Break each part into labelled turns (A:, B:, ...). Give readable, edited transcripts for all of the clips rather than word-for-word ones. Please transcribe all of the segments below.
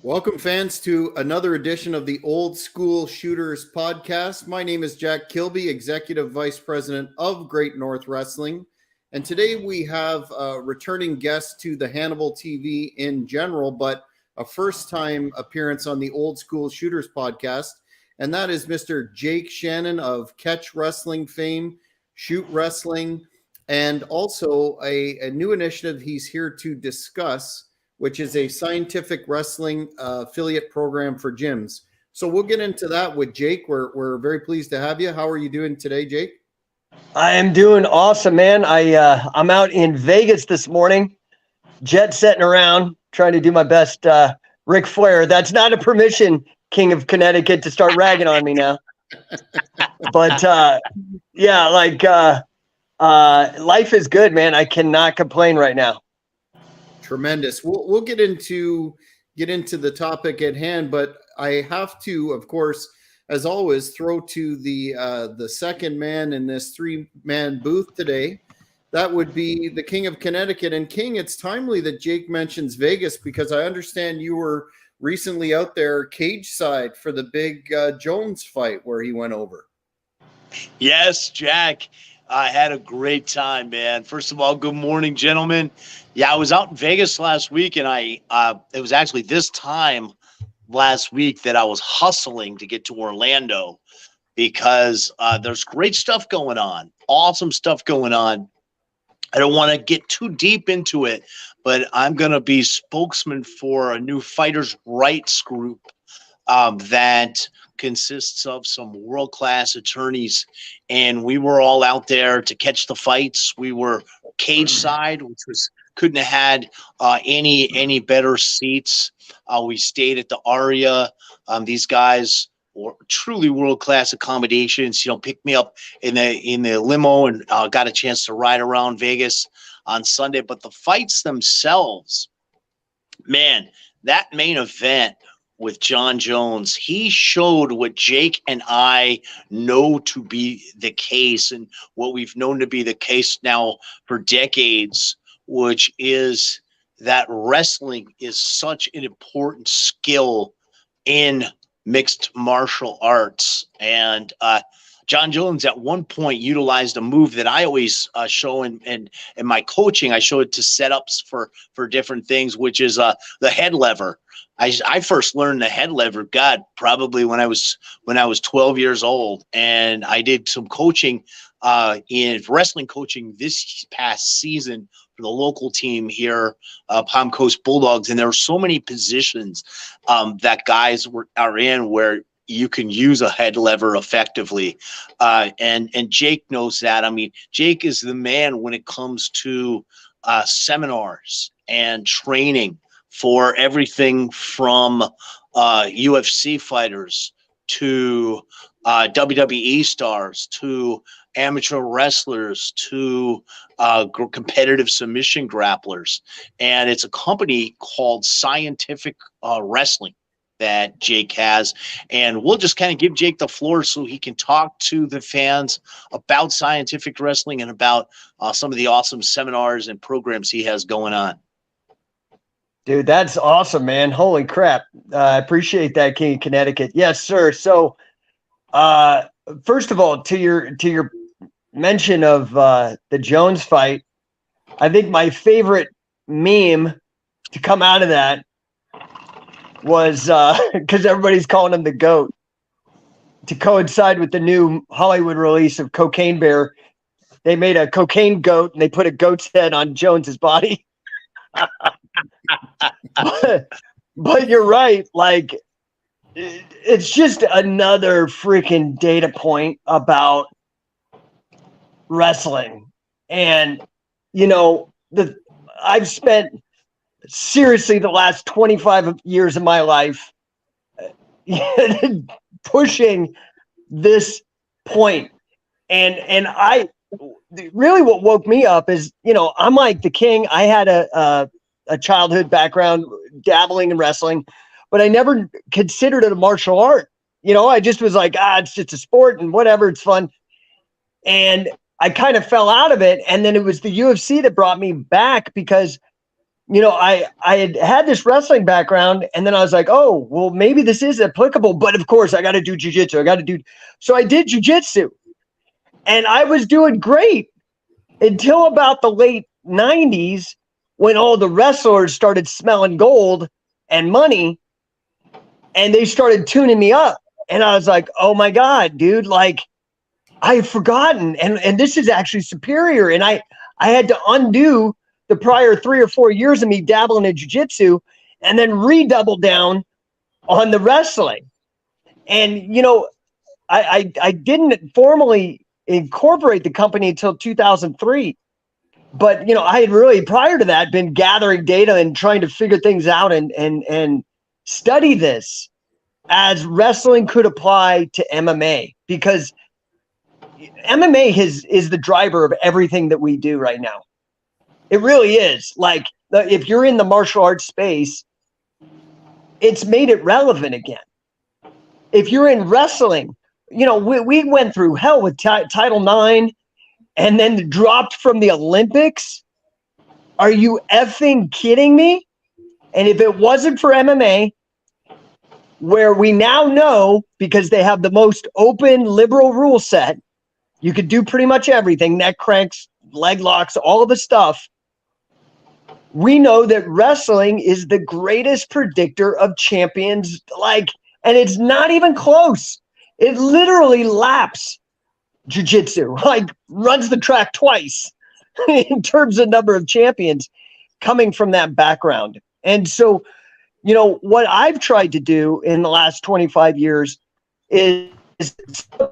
A: Welcome, fans, to another edition of the Old School Shooters podcast. My name is Jack Kilby, Executive Vice President of Great North Wrestling. And today we have a returning guest to the Hannibal TV in general, but a first-time appearance on the Old School Shooters podcast. And that is Mr. Jake Shannon of Catch Wrestling fame, Shoot Wrestling, and also a new initiative he's here to discuss, which is a scientific wrestling affiliate program for gyms. So we'll get into that with Jake. We're very pleased to have you. How are you doing today, Jake?
B: I am doing awesome, man. I'm out in Vegas this morning, jet setting around, trying to do my best. Ric Flair. That's not a permission, King of Connecticut, to start ragging on me now. But life is good, man. I cannot complain right now.
A: Tremendous. We'll get into the topic at hand, but I have to, of course, as always, throw to the second man in this three-man booth today. That would be the King of Connecticut. And King, it's timely that Jake mentions Vegas because I understand you were recently out there cage side for the big Jones fight where he went over.
C: Yes, Jack. I had a great time, man. First of all, good morning, gentlemen. Yeah, I was out in Vegas last week, and it was actually this time last week that I was hustling to get to Orlando because there's great stuff going on, awesome stuff going on. I don't want to get too deep into it, but I'm going to be spokesman for a new fighters' rights group that consists of some world-class attorneys, and we were all out there to catch the fights. We were cage side, which was couldn't have had any better seats. We stayed at the Aria. These guys were truly world-class accommodations. Picked me up in the limo and got a chance to ride around Vegas on Sunday. But the fights themselves, man, that main event with John Jones, he showed what Jake and I know to be the case and what we've known to be the case now for decades, which is that wrestling is such an important skill in mixed martial arts. And John Jones at one point utilized a move that I always show in my coaching. I show it to setups for different things, which is the head lever. I first learned the head lever, probably when I was 12 years old, and I did some coaching in wrestling coaching this past season for the local team here, Palm Coast Bulldogs, and there are so many positions that guys are in where you can use a head lever effectively, and Jake knows that. I mean, Jake is the man when it comes to seminars and training for everything from UFC fighters to WWE stars to amateur wrestlers to competitive submission grapplers. And it's a company called Scientific Wrestling that Jake has. And we'll just kind of give Jake the floor so he can talk to the fans about scientific wrestling and about some of the awesome seminars and programs he has going on.
B: Dude, that's awesome, man. Holy crap. I appreciate that, King of Connecticut. Yes, sir. So first of all, to your mention of the Jones fight, I think my favorite meme to come out of that was because everybody's calling him the GOAT, to coincide with the new Hollywood release of Cocaine Bear. They made a cocaine goat and they put a goat's head on Jones's body. but you're right. Like, it's just another freaking data point about wrestling. And, I've spent seriously the last 25 years of my life pushing this point. And I really, what woke me up is, I'm like the King. I had a childhood background dabbling in wrestling, but I never considered it a martial art. I just was like, it's just a sport and whatever, it's fun. And I kind of fell out of it. And then it was the UFC that brought me back because I had this wrestling background, and then I was like, oh, well, maybe this is applicable, but of course I got to do jujitsu. So I did jujitsu, and I was doing great until about the late 90s when all the wrestlers started smelling gold and money, and they started tuning me up. And I was like, oh my God, dude, like I had forgotten. And this is actually superior. And I had to undo the prior 3 or 4 years of me dabbling in jiu-jitsu and then redouble down on the wrestling. And, I didn't formally incorporate the company until 2003. But, I had really, prior to that, been gathering data and trying to figure things out and study this as wrestling could apply to MMA, because MMA is the driver of everything that we do right now. It really is. Like, if you're in the martial arts space, it's made it relevant again. If you're in wrestling, we went through hell with Title IX and then dropped from the Olympics. Are you effing kidding me? And if it wasn't for MMA, where we now know, because they have the most open, liberal rule set, you could do pretty much everything, neck cranks, leg locks, all of the stuff. We know that wrestling is the greatest predictor of champions, and it's not even close. It literally laps jiu-jitsu, runs the track twice in terms of number of champions coming from that background. And so, what I've tried to do in the last 25 years is I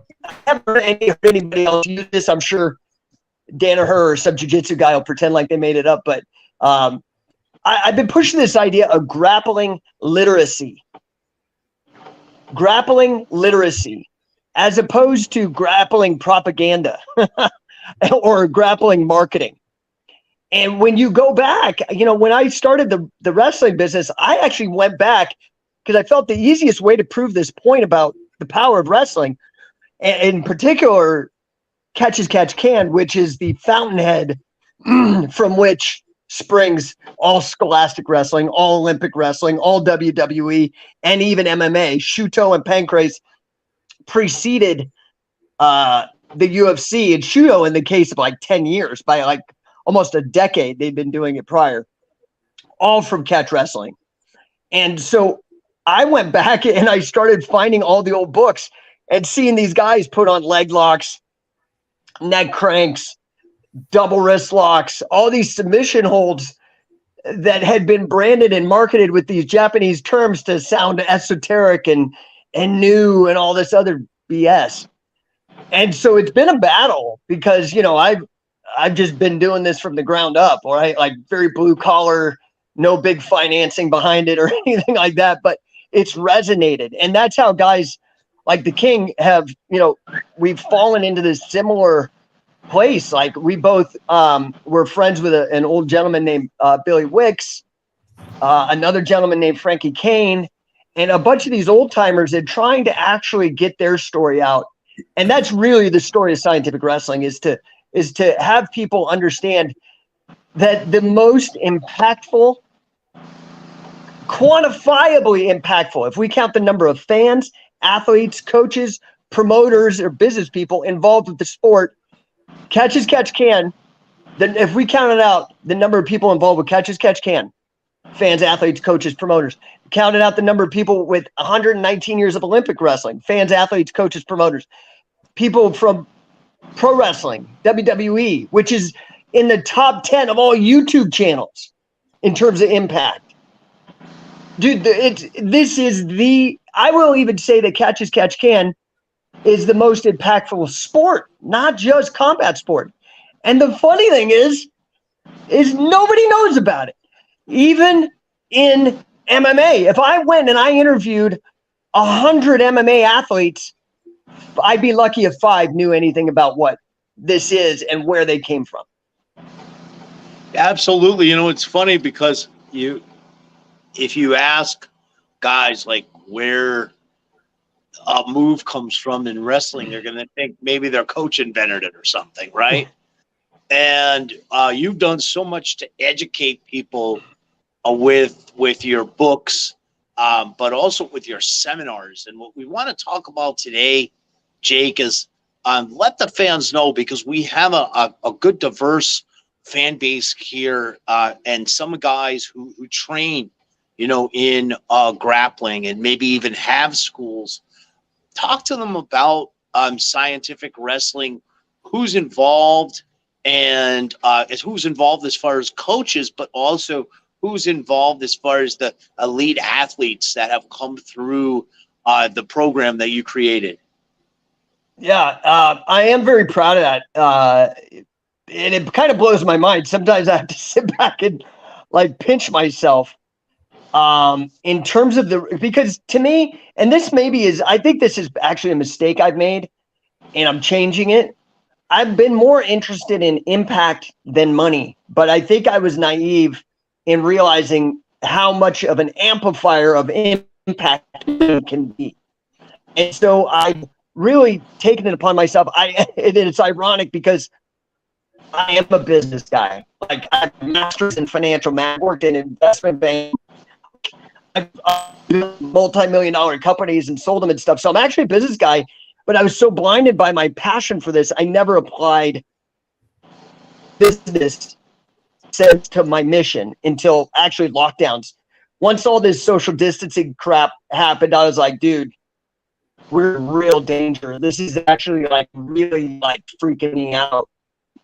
B: haven't heard anybody else use this. I'm sure Danaher or some jiu-jitsu guy will pretend like they made it up, but I've been pushing this idea of grappling literacy, as opposed to grappling propaganda or grappling marketing. And when you go back, when I started the wrestling business, I actually went back because I felt the easiest way to prove this point about the power of wrestling, and in particular, catch as catch can, which is the fountainhead from which springs all scholastic wrestling, all Olympic wrestling, all WWE, and even MMA. Shuto and Pancrase preceded the UFC, and Shuto in the case of 10 years, by almost a decade, they've been doing it prior, all from catch wrestling. And so I went back and I started finding all the old books and seeing these guys put on leg locks, neck cranks, double wrist locks, all these submission holds that had been branded and marketed with these Japanese terms to sound esoteric and new and all this other BS. And so it's been a battle because, I've just been doing this from the ground up, right? Very blue collar, no big financing behind it or anything like that, but it's resonated. And that's how guys like the King have, we've fallen into this similar place. We both were friends with an old gentleman named Billy Wicks, another gentleman named Frankie Kane, and a bunch of these old timers are trying to actually get their story out. And that's really the story of scientific wrestling, is to have people understand that the most impactful, quantifiably impactful, if we count the number of fans, athletes, coaches, promoters, or business people involved with the sport, catch as catch can, then if we counted out the number of people involved with catch as catch can, fans, athletes, coaches, promoters, counted out the number of people with 119 years of Olympic wrestling, fans, athletes, coaches, promoters, people from pro wrestling, WWE, which is in the top 10 of all YouTube channels in terms of impact. Dude, I will even say that catch as catch can is the most impactful sport, not just combat sport. And the funny thing is nobody knows about it. Even in MMA, if I went and I interviewed 100 MMA athletes, I'd be lucky if 5 knew anything about what this is and where they came from.
C: Absolutely. It's funny because if you ask guys where a move comes from in wrestling, they're going to think maybe their coach invented it or something, right? And you've done so much to educate people with your books, but also with your seminars. And what we want to talk about today, Jake, is let the fans know, because we have a good diverse fan base here, and some guys who train, in grappling and maybe even have schools. Talk to them about scientific wrestling, who's involved, and who's involved as far as coaches, but also who's involved as far as the elite athletes that have come through the program that you created.
B: Yeah, I am very proud of that. And it kind of blows my mind. Sometimes I have to sit back and like pinch myself in terms of because to me, and this maybe is, I think this is actually a mistake I've made and I'm changing it. I've been more interested in impact than money, but I think I was naive in realizing how much of an amplifier of impact it can be. And so I've really taken it upon myself. It's ironic because I am a business guy. Like, I have a master's in financial management, worked in investment bank. I've built multi-million-dollar companies and sold them and stuff. So I'm actually a business guy, but I was so blinded by my passion for this, I never applied business sense to my mission until actually lockdowns. Once all this social distancing crap happened, I was like, dude, we're in real danger. This is actually like really like freaking me out.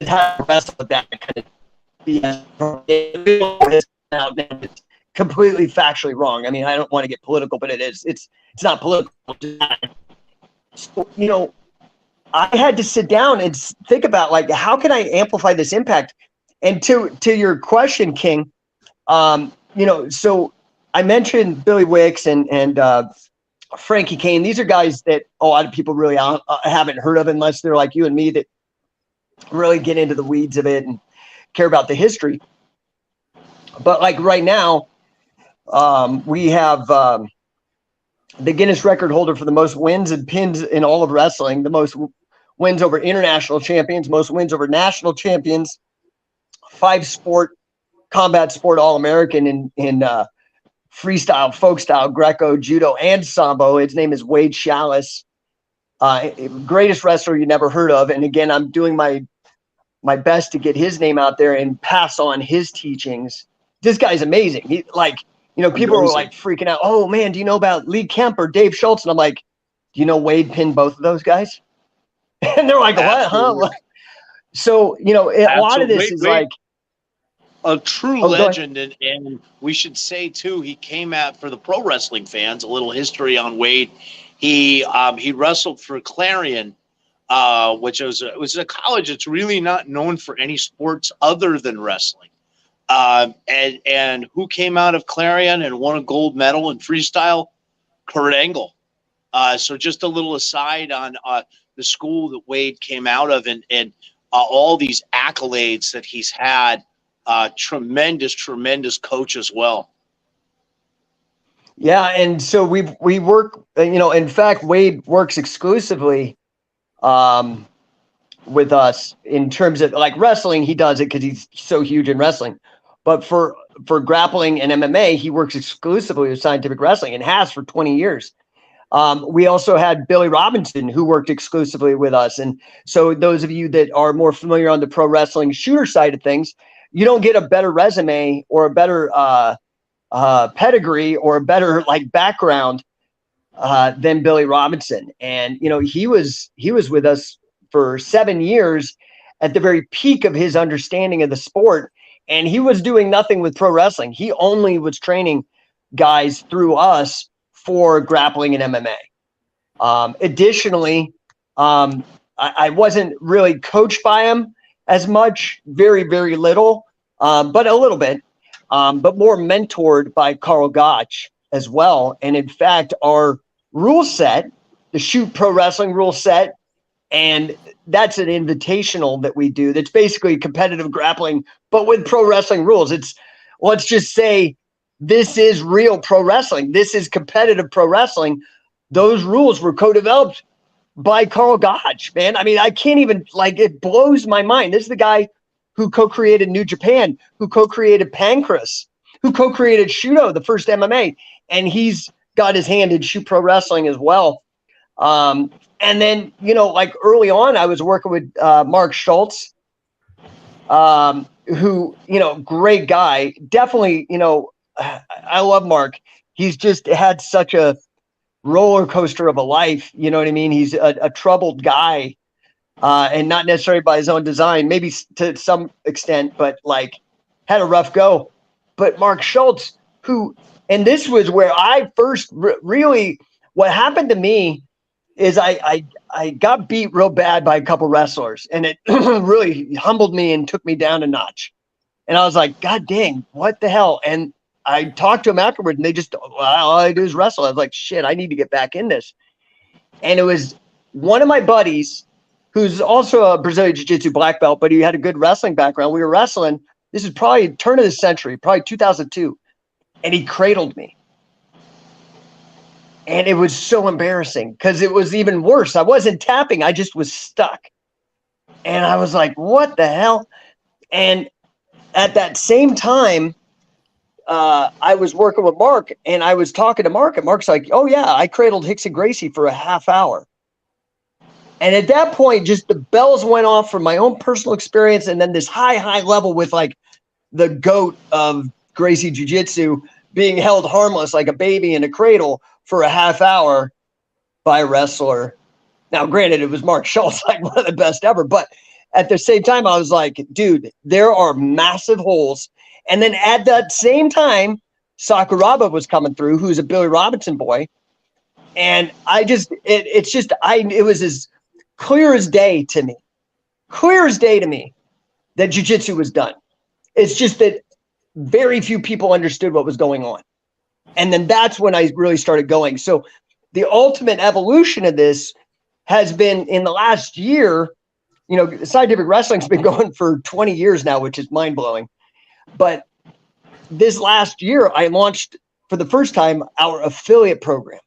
B: How to wrestle with that kind of it's completely factually wrong. I mean, I don't want to get political, but it is. It's not political. So, I had to sit down and think about, like, how can I amplify this impact? And to your question, King, so I mentioned Billy Wicks and Frankie Kane. These are guys that a lot of people really haven't heard of, unless they're like you and me that really get into the weeds of it and care about the history. But like right now, we have the Guinness record holder for the most wins and pins in all of wrestling, the most wins over international champions, most wins over national champions, 5-sport combat sport All-American in freestyle, folk style, Greco, judo, and sambo. His name is Wade Chalice. Greatest wrestler you never heard of. And again, I'm doing my best to get his name out there and pass on his teachings. This guy's amazing. He people are like freaking out. Oh man, do you know about Lee Kemp or Dave Schultz? And I'm like, do you know Wade pinned both of those guys? And they're like, what? Huh? So, a lot of this is like
C: a true legend. And we should say too, he came out, for the pro wrestling fans, a little history on Wade. He wrestled for Clarion, which was a college that's really not known for any sports other than wrestling. And who came out of Clarion and won a gold medal in freestyle? Kurt Angle. So just a little aside on the school that Wade came out of, and all these accolades that he's had. Tremendous coach as well.
B: Yeah, and so we work, in fact, Wade works exclusively with us in terms of like wrestling. He does it because he's so huge in wrestling. But for grappling and MMA, he works exclusively with Scientific Wrestling and has for 20 years. We also had Billy Robinson, who worked exclusively with us. And so those of you that are more familiar on the pro wrestling shooter side of things, you don't get a better resume or a better pedigree or a better like background than Billy Robinson. And he was with us for 7 years at the very peak of his understanding of the sport, and he was doing nothing with pro wrestling. He only was training guys through us for grappling and MMA. Additionally, I wasn't really coached by him as much, very, very little, but a little bit. But more mentored by Carl Gotch as well. And in fact, our rule set, the Shoot Pro Wrestling rule set, and that's an invitational that we do. That's basically competitive grappling, but with pro wrestling rules. It's, let's just say, this is real pro wrestling. This is competitive pro wrestling. Those rules were co-developed by Carl Gotch, man. I mean, I can't even, like, it blows my mind. This is the guy who co-created New Japan, who co-created Pancrase. who co-created Shudo, the first MMA, and he's got his hand in Shoot Pro Wrestling as well. And then, you know, like early on, I was working with Mark Schultz, who, you know, great guy. Definitely, you know, I love Mark. He's just had such a roller coaster of a life. You know what I mean? He's a troubled guy, and not necessarily by his own design, maybe to some extent, but like had a rough go. But Mark Schultz, who, and this was where I first really, what happened to me is I got beat real bad by a couple wrestlers, and it really humbled me and took me down a notch. And I was like, God dang, what the hell? And I talked to them afterwards, and they just, well, all I do is wrestle. I was like, shit, I need to get back in this. And it was one of my buddies, who's also a Brazilian Jiu-Jitsu black belt, but he had a good wrestling background. We were wrestling. This is probably turn of the century, probably 2002. And he cradled me. And it was so embarrassing because it was even worse. I wasn't tapping. I just was stuck. And I was like, what the hell? And at that same time, I was working with Mark, and I was talking to Mark, and Mark's like, oh, yeah, I cradled Rickson Gracie for a half hour. And at that point, just the bells went off from my own personal experience, and then this high level with like the GOAT of Gracie Jiu-Jitsu being held harmless like a baby in a cradle for a half hour by a wrestler. Now, granted, it was Mark Schultz, like one of the best ever, but at the same time, I was like, dude, there are massive holes. And then at that same time, Sakuraba was coming through, who's a Billy Robinson boy. And I just, it was as clear as day to me that jiu-jitsu was done. It's just that very few people understood what was going on. And then that's when I really started going. So the ultimate evolution of this has been in the last year. You know, scientific wrestling's been going for 20 years now, which is mind blowing. But this last year, I launched for the first time our affiliate program.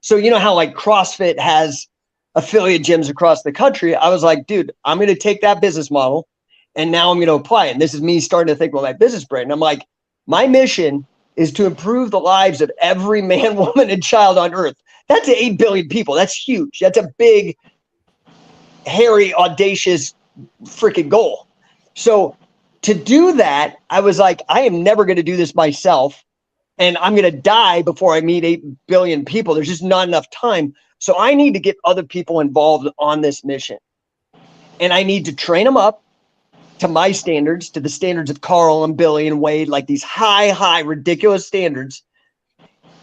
B: So you know how like CrossFit has affiliate gyms across the country? I was like, dude, I'm going to take that business model and now I'm going to apply it. And this is me starting to think about my business brain. And I'm like, my mission is to improve the lives of every man, woman, and child on earth. That's 8 billion people. That's huge. That's a big, hairy, audacious freaking goal. So to do that, I was like, I am never going to do this myself. And I'm going to die before I meet 8 billion people. There's just not enough time. So I need to get other people involved on this mission. And I need to train them up to my standards, to the standards of Carl and Billy and Wade, like these high, ridiculous standards.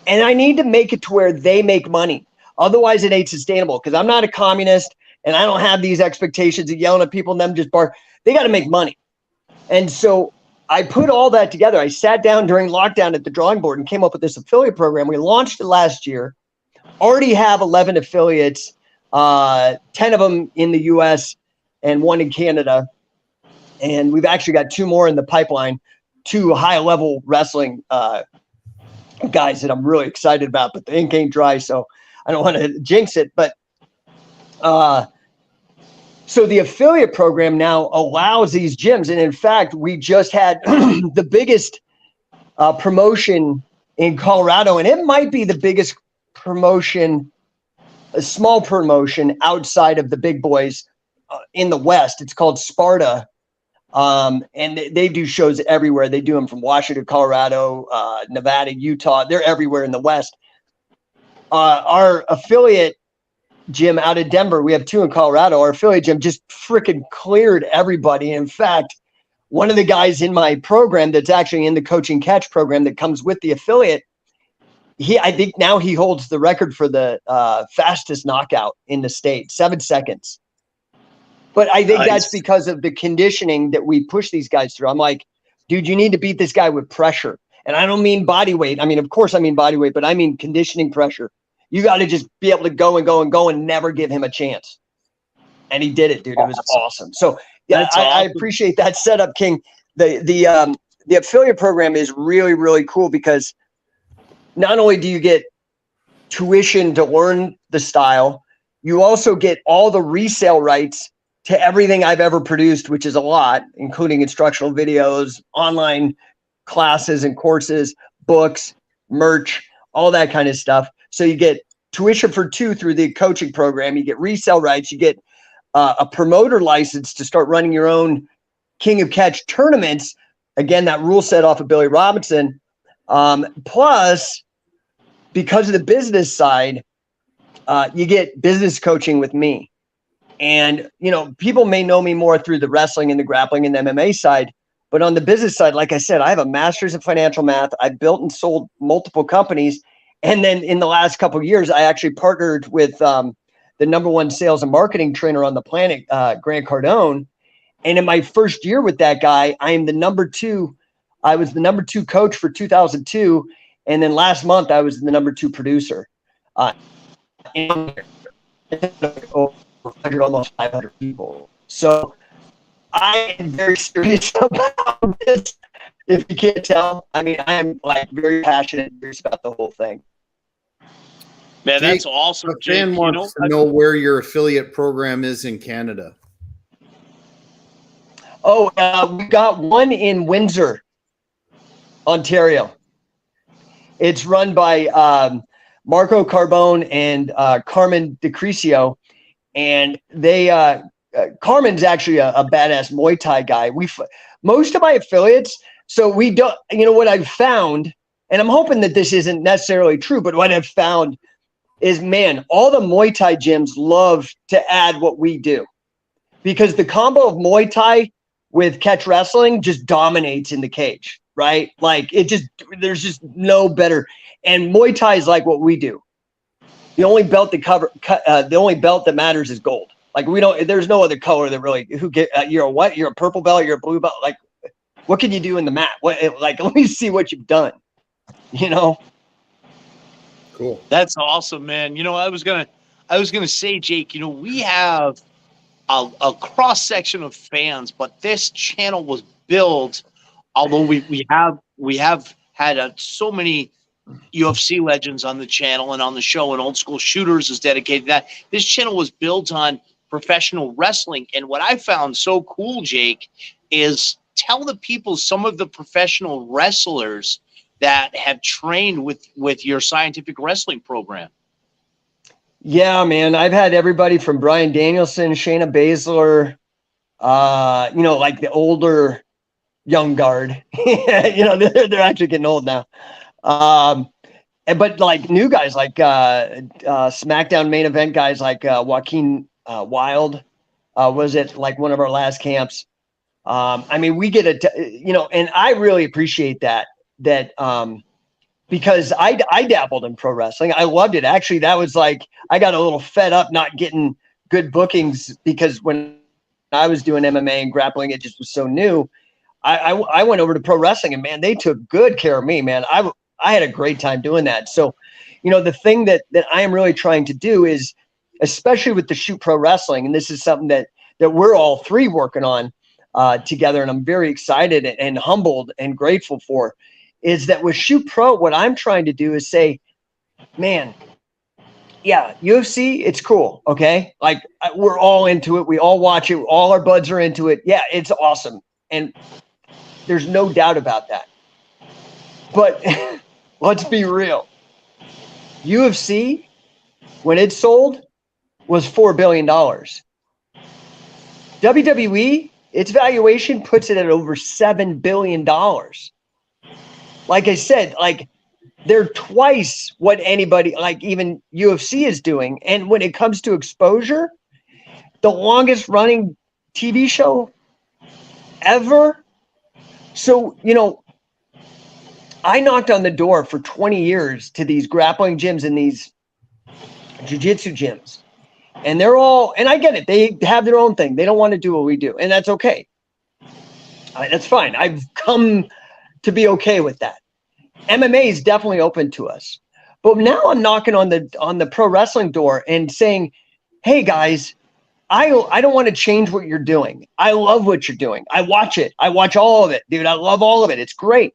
B: And I need to make it to where they make money. Otherwise, it ain't sustainable because I'm not a communist and I don't have these expectations of yelling at people and them just bark. They got to make money. And so I put all that together. I sat down during lockdown at the drawing board and came up with this affiliate program. We launched it last year. Already have 11 affiliates, 10 of them in the US and 1 in Canada. And we've actually got 2 more in the pipeline, 2 high-level wrestling guys that I'm really excited about, but the ink ain't dry, so I don't want to jinx it. But so the affiliate program now allows these gyms. And in fact, we just had the biggest promotion in Colorado, and it might be the biggest promotion, a small promotion outside of the big boys in the West. It's called Sparta. And they do shows everywhere. They do them from Washington, Colorado, Nevada, Utah. They're everywhere in the West. Our affiliate gym out of Denver, we have 2 in Colorado. Our affiliate gym just freaking cleared everybody. In fact, one of the guys in my program that's actually in the coaching catch program that comes with the affiliate, I think now he holds the record for the fastest knockout in the state, 7 seconds. But I think that's because of the conditioning that we push these guys through. I'm like, dude, you need to beat this guy with pressure. And I don't mean body weight. I mean, of course I mean body weight, but I mean conditioning pressure. You got to just be able to go and never give him a chance. And he did it, dude. It was awesome. So yeah, I appreciate that setup, King. The affiliate program is really, really cool because not only do you get tuition to learn the style, you also get all the resale rights to everything I've ever produced, which is a lot, including instructional videos, online classes and courses, books, merch, all that kind of stuff. So you get tuition for 2 through the coaching program. You get resale rights. You get a promoter license to start running your own King of Catch tournaments. Again, that rule set off of Billy Robinson. Plus, because of the business side, you get business coaching with me. And, people may know me more through the wrestling and the grappling and the MMA side. But on the business side, like I said, I have a master's in financial math. I've built and sold multiple companies. And then in the last couple of years, I actually partnered with the #1 sales and marketing trainer on the planet, Grant Cardone. And in my first year with that guy, I was the number 2 coach for 2002. And then last month, I was the number 2 producer. Almost 500 people. So I am very serious about this. If you can't tell, I mean, I am very passionate and serious about the whole thing.
C: Man, that's awesome.
A: A fan wants to know where your affiliate program is in Canada.
B: Oh, we got one in Windsor, Ontario. It's run by Marco Carbone and Carmen DeCrisio. And they, Carmen's actually a badass Muay Thai guy. Most of my affiliates, so we don't, what I've found, and I'm hoping that this isn't necessarily true, but what I've found is, man, all the Muay Thai gyms love to add what we do, because the combo of Muay Thai with catch wrestling just dominates in the cage, right? Like there's just no better. And Muay Thai is like what we do. The only belt that matters is gold. Like there's no other color that really, you're a what? You're a purple belt, you're a blue belt. Like, what can you do in the mat? Let me see what you've done,
A: Cool.
C: That's awesome, man. I was going to say, Jake, we have a cross section of fans, but this channel was built, although we have had so many UFC legends on the channel and on the show, and Old School Shooters is dedicated to that. This channel was built on professional wrestling. And what I found so cool, Jake, is tell the people some of the professional wrestlers that have trained with your scientific wrestling program.
B: Yeah, man. I've had everybody from Bryan Danielson, Shayna Baszler, like the older young guard. They're actually getting old now. But like new guys, like SmackDown main event guys like Joaquin Wilde was at like one of our last camps. I mean, we get and I really appreciate that because I dabbled in pro wrestling. I loved it. Actually, that was like, I got a little fed up not getting good bookings, because when I was doing MMA and grappling, it just was so new. I went over to pro wrestling, and man, they took good care of me, man. I had a great time doing that. So, the thing that I am really trying to do is, especially with the Shoot Pro Wrestling, and this is something that we're all 3 working on together, and I'm very excited and humbled and grateful for, is that with Shoot Pro, what I'm trying to do is say, man, yeah, UFC, it's cool, okay? Like, we're all into it. We all watch it. All our buds are into it. Yeah, it's awesome. And there's no doubt about that. But let's be real. UFC, when it sold, was $4 billion. WWE, its valuation puts it at over $7 billion. Like I said, like, they're twice what anybody, like even UFC, is doing. And when it comes to exposure, the longest running TV show ever. So, I knocked on the door for 20 years to these grappling gyms and these jiu-jitsu gyms. And they're all, and I get it, they have their own thing. They don't want to do what we do. And that's okay. That's fine. I've come to be okay with that. MMA is definitely open to us. But now I'm knocking on the pro wrestling door and saying, hey guys, I don't want to change what you're doing. I love what you're doing. I watch it. I watch all of it, dude. I love all of it. It's great.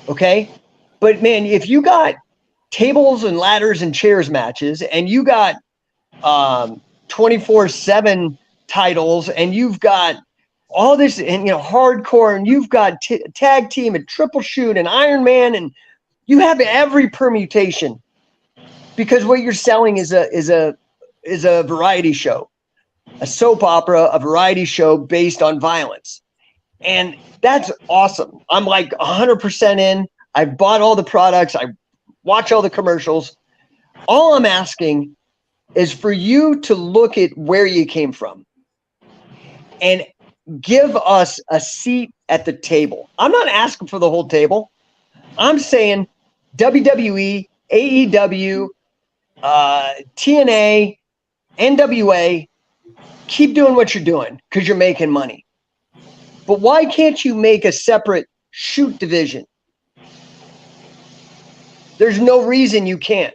B: Okay. But man, if you got tables and ladders and chairs matches, and you got 24/7 titles, and you've got all this, and hardcore, and you've got tag team and triple shoot and Iron Man, and you have every permutation, because what you're selling is a variety show, a soap opera, a variety show based on violence. And that's awesome. I'm like 100% in. I've bought all the products. I watch all the commercials. All I'm asking is for you to look at where you came from and give us a seat at the table. I'm not asking for the whole table. I'm saying WWE, AEW, TNA, NWA, keep doing what you're doing because you're making money. But why can't you make a separate shoot division? There's no reason you can't.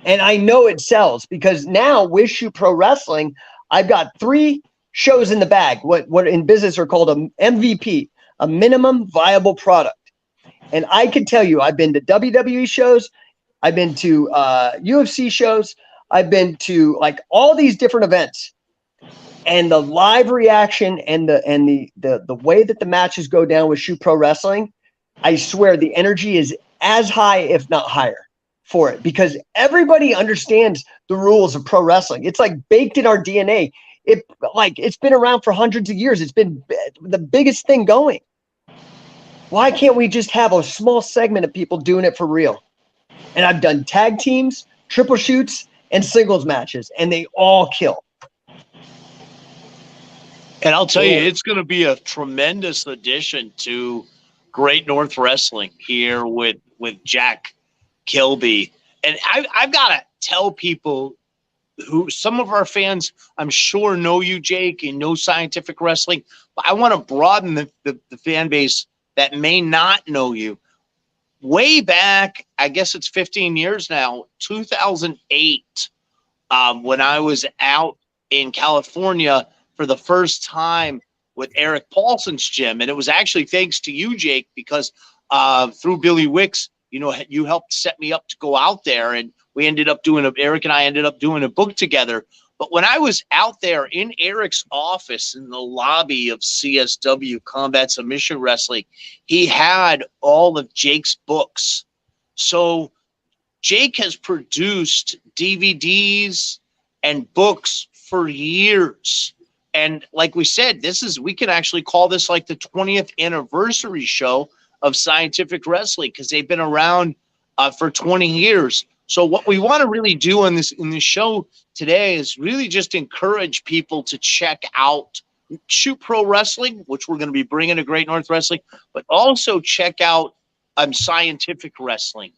B: And I know it sells, because now with Shoot Pro Wrestling, I've got 3 shows in the bag, what in business are called a MVP, a minimum viable product. And I can tell you, I've been to WWE shows, I've been to UFC shows, I've been to like all these different events, and the live reaction and the way that the matches go down with Shoot Pro Wrestling, I swear the energy is as high, if not higher, for it, because everybody understands the rules of pro wrestling. It's like baked in our DNA. It's been around for hundreds of years. It's been the biggest thing going. Why can't we just have a small segment of people doing it for real? And I've done tag teams, triple shoots, and singles matches, and they all kill.
C: And I'll tell you, it's going to be a tremendous addition to Great North Wrestling here with Jack Kilby. And I've got to tell people who, some of our fans, I'm sure, know you, Jake, and know Scientific Wrestling, but I want to broaden the fan base that may not know you. Way back, I guess it's 15 years now, 2008, when I was out in California for the first time with Eric Paulson's gym. And it was actually thanks to you, Jake, because through Billy Wicks, you helped set me up to go out there, and Eric and I ended up doing a book together. But when I was out there in Eric's office in the lobby of CSW, Combat Submission Wrestling, he had all of Jake's books. So Jake has produced DVDs and books for years. And like we said, we can actually call this like the 20th anniversary show of Scientific Wrestling, because they've been around for 20 years. So what we want to really do in this show today is really just encourage people to check out Shoot Pro Wrestling, which we're going to be bringing to Great North Wrestling, but also check out Scientific Wrestling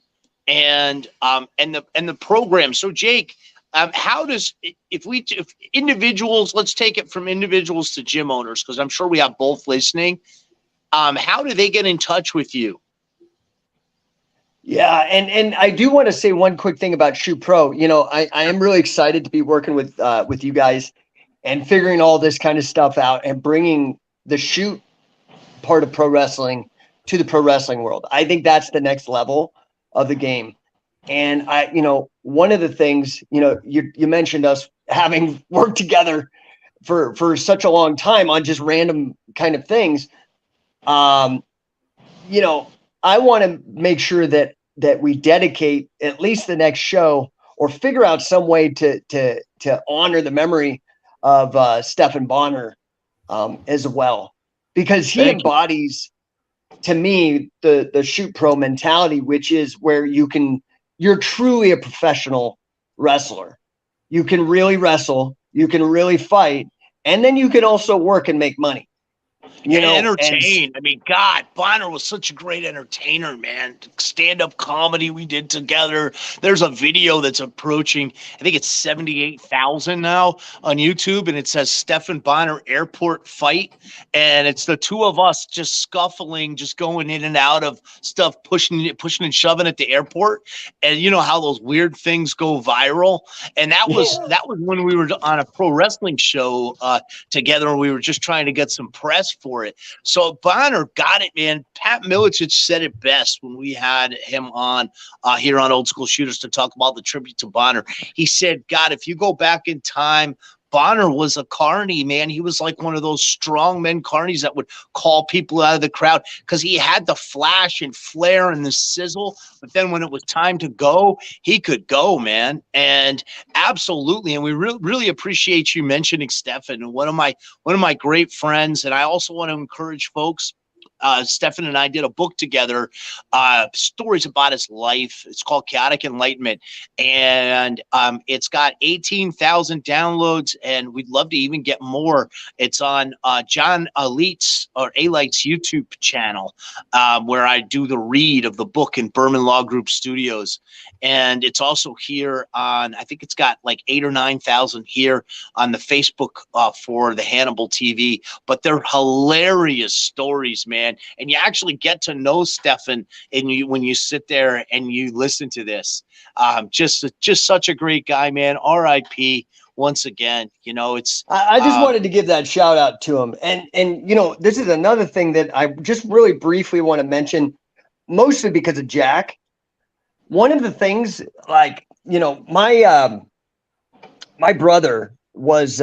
C: and the program. So Jake, how does if individuals, let's take it from individuals to gym owners, because I'm sure we have both listening. How do they get in touch with you?
B: Yeah, and I do want to say one quick thing about Shoot Pro. I am really excited to be working with you guys and figuring all this kind of stuff out and bringing the shoot part of pro wrestling to the pro wrestling world. I think that's the next level of the game. And one of the things, you mentioned us having worked together for such a long time on just random kind of things. I want to make sure that we dedicate at least the next show, or figure out some way to honor the memory of Stephan Bonner as well, because he embodies, to me, the Shoot Pro mentality, which is where you're truly a professional wrestler. You can really wrestle, you can really fight, and then you can also work and make money.
C: Entertain. I mean, God, Bonner was such a great entertainer, man. Stand-up comedy we did together. There's a video that's approaching, I think it's 78,000 now on YouTube, and it says Stephan Bonner Airport Fight, and it's the two of us just scuffling, just going in and out of stuff, pushing and shoving at the airport. And you know how those weird things go viral. And that was when we were on a pro wrestling show together, and we were just trying to get some press for it. So Bonner got it, man. Pat Milicic said it best when we had him on here on Old School Shooters to talk about the tribute to Bonner. He said, God, if you go back in time, Bonner was a carny, man. He was like one of those strongmen carnies that would call people out of the crowd because he had the flash and flare and the sizzle. But then when it was time to go, he could go, man. And absolutely. And we really appreciate you mentioning Stefan, one of my great friends. And I also want to encourage folks. Stefan and I did a book together, stories about his life. It's called Chaotic Enlightenment, and it's got 18,000 downloads, and we'd love to even get more. It's on John Alight's YouTube channel, where I do the read of the book in Berman Law Group Studios, and it's also here on, I think it's got like 8,000 or 9,000 here on the Facebook for the Hannibal TV, but they're hilarious stories, man. And you actually get to know Stefan when you sit there and you listen to this. Just such a great guy, man. R.I.P. once again. You know, it's.
B: I just wanted to give that shout out to him, and you know, this is another thing that I just really briefly want to mention, mostly because of Jack. One of the things, like, you know, my brother was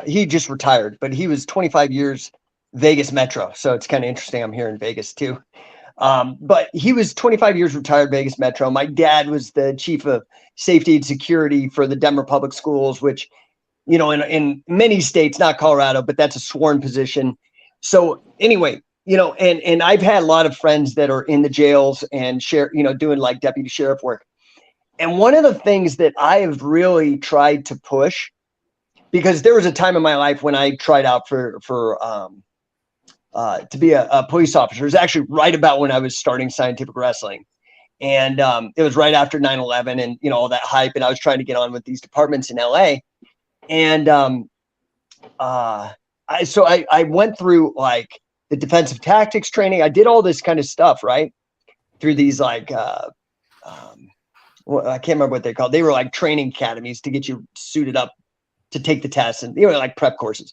B: he just retired, but he was 25 years. Vegas Metro. So it's kind of interesting. I'm here in Vegas too. But he was 25 years retired Vegas Metro. My dad was the chief of safety and security for the Denver Public Schools, which, you know, in many states, not Colorado, but that's a sworn position. So anyway, you know, and I've had a lot of friends that are in the jails and doing like deputy sheriff work. And one of the things that I have really tried to push, because there was a time in my life when I tried out to be a police officer. It was actually right about when I was starting Scientific Wrestling. And it was right after 9/11 and, you know, all that hype. And I was trying to get on with these departments in LA. And I went through like the defensive tactics training. I did all this kind of stuff, right? Through these like, well, I can't remember what they're called. They were like training academies to get you suited up to take the tests, and they were like prep courses.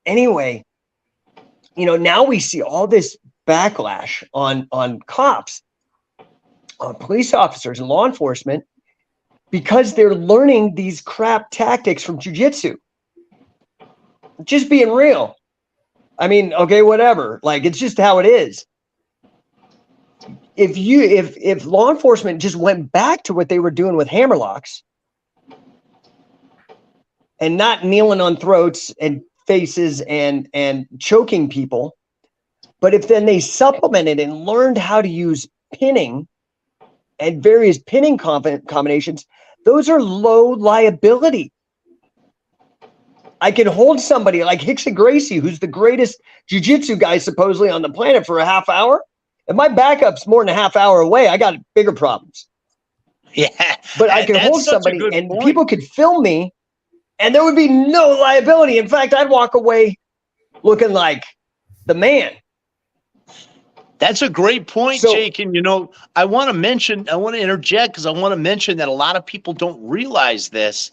B: Anyway, you know, now we see all this backlash on cops, on police officers and law enforcement, because they're learning these crap tactics from jiu-jitsu. Just being real. I mean, okay, whatever. Like, it's just how it is. If law enforcement just went back to what they were doing with hammerlocks and not kneeling on throats and faces and choking people, but if then they supplemented and learned how to use pinning and various pinning combinations, those are low liability. I can hold somebody like Hickson Gracie, who's the greatest jiu-jitsu guy supposedly on the planet, for a half hour. If my backup's more than a half hour away, I got bigger problems.
C: Yeah,
B: but I can hold somebody and people could film me, and there would be no liability. In fact, I'd walk away looking like the man.
C: That's a great point, Jake. And, you know, I want to interject because I want to mention that a lot of people don't realize this,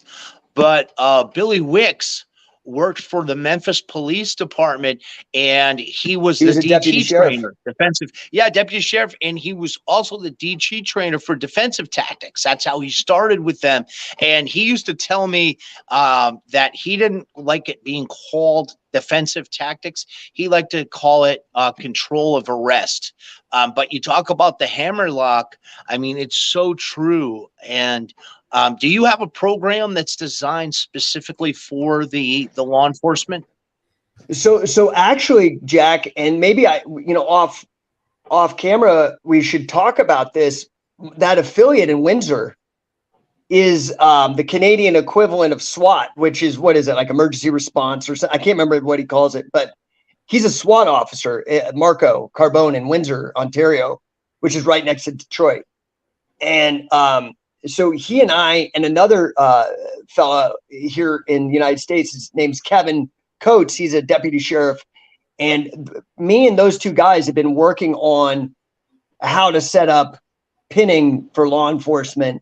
C: but Billy Wicks worked for the Memphis Police Department, and he was the DG trainer, deputy sheriff, and he was also the DG trainer for defensive tactics. That's how he started with them. And he used to tell me that he didn't like it being called defensive tactics. He liked to call it control of arrest. But you talk about the hammerlock. I mean, it's so true. And do you have a program that's designed specifically for the law enforcement?
B: So actually, Jack, and maybe off camera, we should talk about this. That affiliate in Windsor is the Canadian equivalent of SWAT, which is, what is it, like emergency response or something? I can't remember what he calls it, but he's a SWAT officer, Marco Carbone, in Windsor, Ontario, which is right next to Detroit. And so he and I and another fella here in the United States, his name's Kevin Coates. He's a deputy sheriff. And me and those two guys have been working on how to set up pinning for law enforcement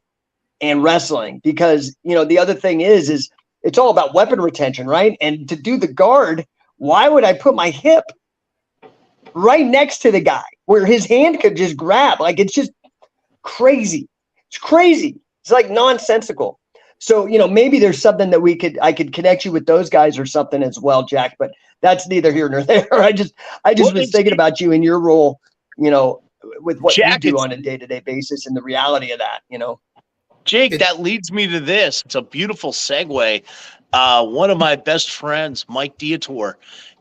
B: and wrestling. Because, you know, the other thing is it's all about weapon retention, right? And to do the guard, why would I put my hip right next to the guy where his hand could just grab? Like, it's just crazy. It's crazy. It's like nonsensical. So, maybe there's something that I could connect you with those guys or something as well, Jack, but that's neither here nor there. I just was thinking about you and your role, with what you
C: Jack,
B: do on a day-to-day basis and the reality of that,
C: Jake, that leads me to this. It's a beautiful segue. One of my best friends, Mike Dietor,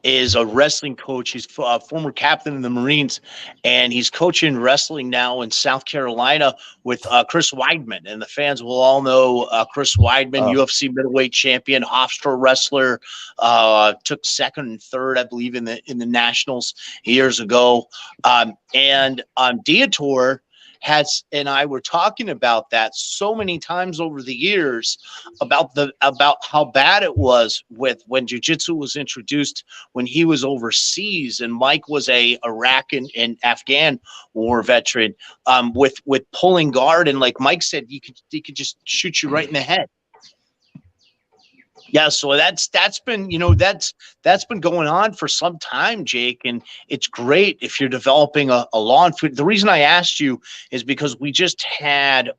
C: is a wrestling coach. He's a former captain in the Marines, and he's coaching wrestling now in South Carolina with Chris Weidman. And the fans will all know Chris Weidman, UFC middleweight champion, Hofstra wrestler, took second and third, I believe, in the Nationals years ago. And Dietor and I were talking about that so many times over the years about how bad it was when jiu-jitsu was introduced when he was overseas, and Mike was a Iraq and Afghan war veteran, with pulling guard, and like Mike said, he could just shoot you right in the head. Yeah, so that's been that's been going on for some time, Jake, and it's great if you're developing a law enforcement. The reason I asked you is because we just had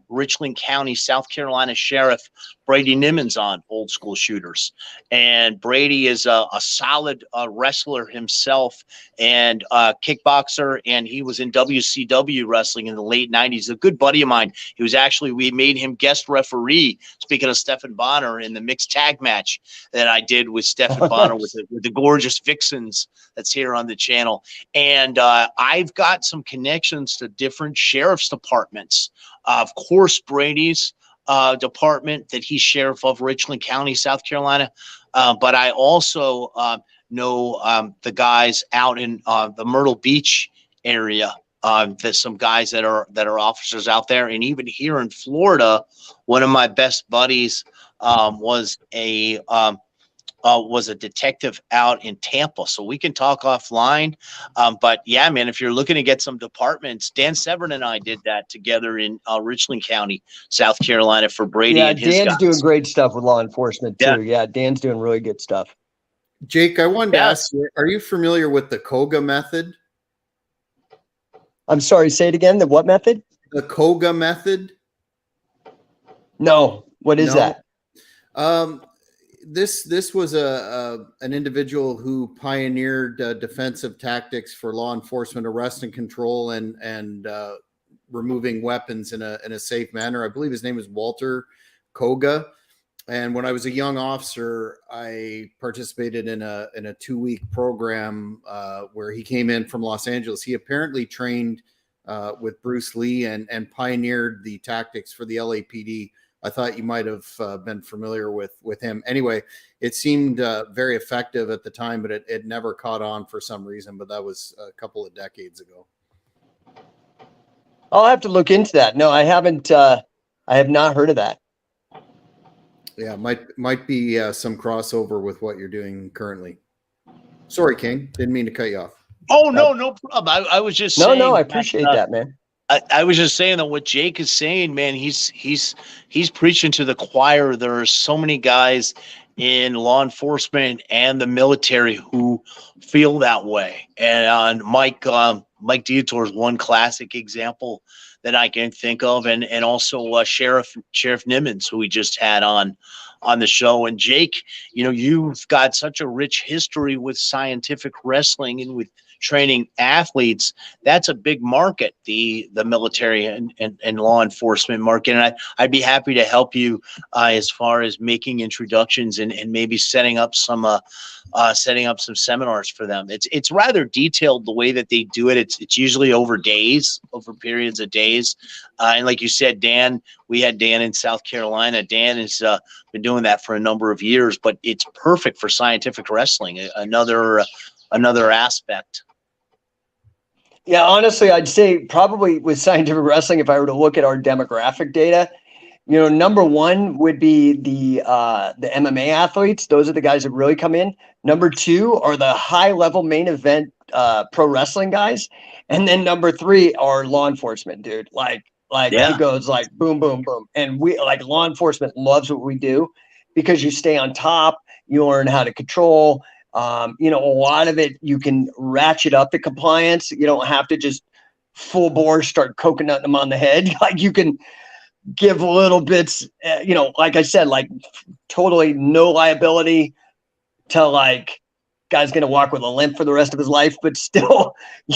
C: Richland County, South Carolina Sheriff Brady Nimmons on Old School Shooters, and Brady is a solid wrestler himself and kickboxer, and he was in WCW wrestling in the late '90s. A good buddy of mine. We made him guest referee. Speaking of Stephan Bonner, in the mixed tag match that I did with Stephan Bonner with the gorgeous Vixens that's here on the channel, and I've got some connections to different sheriff's departments. Of course, Brady's department that he's sheriff of, Richland County, South Carolina. But I also know the guys out in the Myrtle Beach area. There's some guys that are officers out there, and even here in Florida, one of my best buddies was a detective out in Tampa. So we can talk offline. But yeah, man, if you're looking to get some departments, Dan Severn and I did that together in Richland County, South Carolina, for Brady and his
B: Dan's
C: guys.
B: doing great stuff with law enforcement too. Yeah, Dan's doing really good stuff.
A: Jake, I wanted to ask you, are you familiar with the Koga method?
B: I'm sorry, say it again. The what method?
A: The Koga method?
B: No. What is that?
A: This was an individual who pioneered defensive tactics for law enforcement, arrest and control, and removing weapons in a safe manner. I believe his name is Walter Koga. And when I was a young officer, I participated in a 2-week program where he came in from Los Angeles. He apparently trained with Bruce Lee and pioneered the tactics for the LAPD. I thought you might have been familiar with him. Anyway, it seemed very effective at the time, but it never caught on for some reason. But that was a couple of decades ago.
B: I'll have to look into that. No, I haven't. I have not heard of that.
A: Yeah, might be some crossover with what you're doing currently. Sorry, King. Didn't mean to cut you off.
C: Oh, no problem. I was just saying.
B: No, I appreciate that, man.
C: I was just saying that what Jake is saying, man, he's preaching to the choir. There are so many guys in law enforcement and the military who feel that way. And Mike Dietor is one classic example that I can think of, and also Sheriff Nimmons, who we just had on the show. And Jake, you've got such a rich history with scientific wrestling and with training athletes. That's a big market, the military and law enforcement market. And I'd be happy to help you as far as making introductions and maybe setting up some seminars for them. It's rather detailed the way that they do it. It's usually over periods of days. And like you said, Dan, we had Dan in South Carolina. Dan has been doing that for a number of years, but it's perfect for scientific wrestling. Another aspect.
B: Yeah, honestly, I'd say probably with scientific wrestling, if I were to look at our demographic data, number one would be the MMA athletes. Those are the guys that really come in. Number two are the high level main event pro wrestling guys, and then number three are law enforcement, dude. It goes like boom, boom, boom, and we law enforcement loves what we do because you stay on top. You learn how to control. A lot of it, you can ratchet up the compliance. You don't have to just full bore start coconutting them on the head. You can give little bits, like I said, like totally no liability to like guy's going to walk with a limp for the rest of his life, but still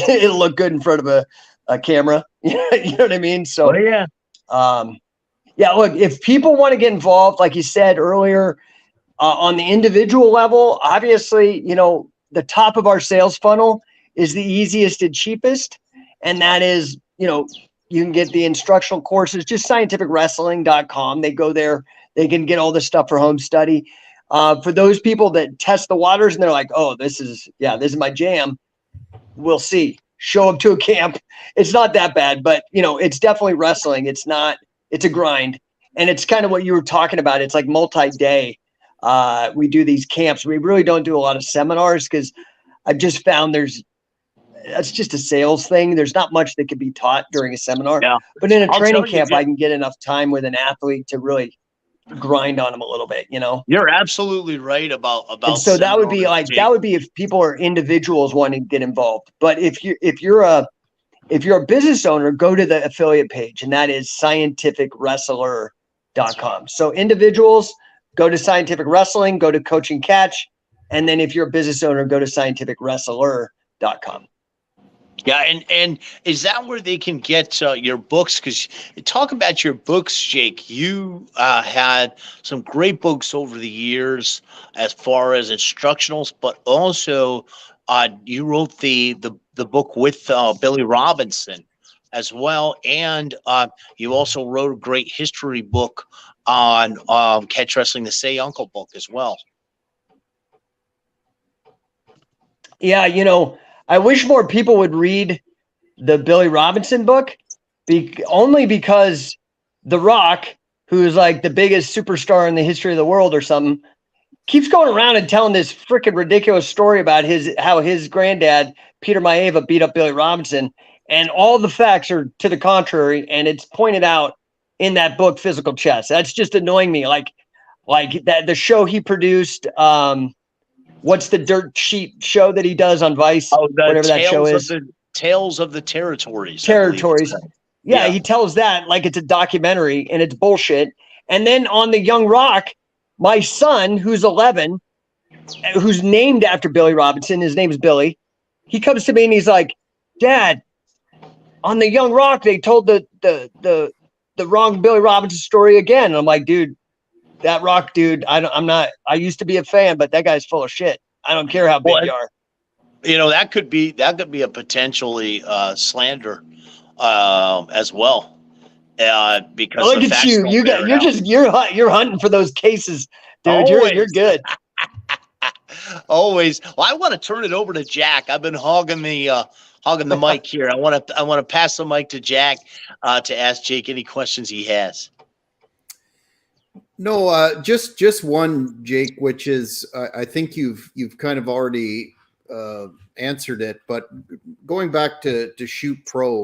B: it'll look good in front of a camera. You know what I mean? So, look, if people want to get involved, like you said earlier, on the individual level, obviously, the top of our sales funnel is the easiest and cheapest. And that is, you can get the instructional courses, just scientificwrestling.com. They go there, they can get all this stuff for home study. For those people that test the waters and they're like, oh, this is my jam. We'll see. Show up to a camp. It's not that bad, but it's definitely wrestling. It's a grind. And it's kind of what you were talking about. It's like multi-day. We do these camps. We really don't do a lot of seminars because I've just found that's just a sales thing. There's not much that can be taught during a seminar. Yeah. But in a training camp, I can get enough time with an athlete to really grind on them a little bit,
C: You're absolutely right about
B: and so that would be if people are individuals wanting to get involved. But if you're a business owner, go to the affiliate page, and that is scientificwrestler.com. So individuals, go to Scientific Wrestling, go to Coach and Catch, and then if you're a business owner, go to scientificwrestler.com.
C: Yeah, and is that where they can get your books? Because talk about your books, Jake. You had some great books over the years as far as instructionals, but also you wrote the book with Billy Robinson as well, and you also wrote a great history book on Catch Wrestling, the Say Uncle book as well.
B: Yeah, I wish more people would read the Billy Robinson book, only because The Rock, who is like the biggest superstar in the history of the world or something, keeps going around and telling this freaking ridiculous story about how his granddad, Peter Maeva, beat up Billy Robinson. And all the facts are to the contrary. And it's pointed out in that book, Physical Chess. That's just annoying me. Like that, the show he produced, what's the dirt sheet show that he does on Vice?
C: Oh,
B: whatever that show is.
C: Tales of the Territories.
B: Yeah, he tells that like it's a documentary and it's bullshit. And then on the Young Rock, my son, who's 11, who's named after Billy Robinson, his name is Billy. He comes to me and he's like, Dad, on the Young Rock, they told the wrong Billy Robinson story again. And I'm like, dude, that Rock dude, I used to be a fan, but that guy's full of shit. I don't care how big you are.
C: That could be a potentially slander as well. Because
B: look at you, you're hunting for those cases, dude. You're good.
C: Always. Well, I want to turn it over to Jack. I've been hogging the mic here. I want to pass the mic to Jack to ask Jake any questions he has.
A: No, just one, Jake, which is I think you've kind of already answered it, but going back to Shoot Pro,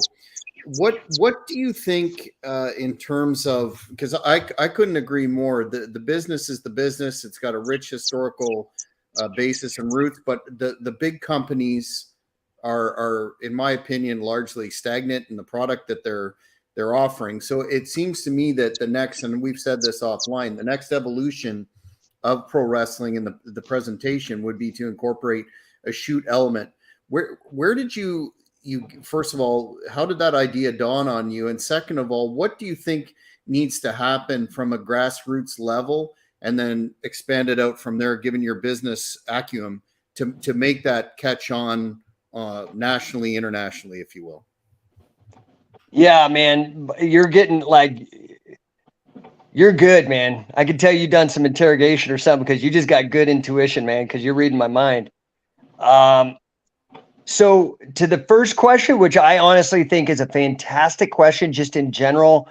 A: what do you think in terms of, because I couldn't agree more. The business is the business. It's got a rich historical basis and roots, but the big companies are in my opinion largely stagnant in the product that they're offering. So it seems to me that the next, and we've said this offline, the next evolution of pro wrestling in the presentation would be to incorporate a shoot element. Where did you first of all, how did that idea dawn on you? And second of all, what do you think needs to happen from a grassroots level and then expand it out from there, given your business acumen, to make that catch on nationally, internationally, if you will?
B: Yeah, man, you're good, man. I can tell you've done some interrogation or something because you just got good intuition, man, because you're reading my mind. So to the first question, which I honestly think is a fantastic question, just in general,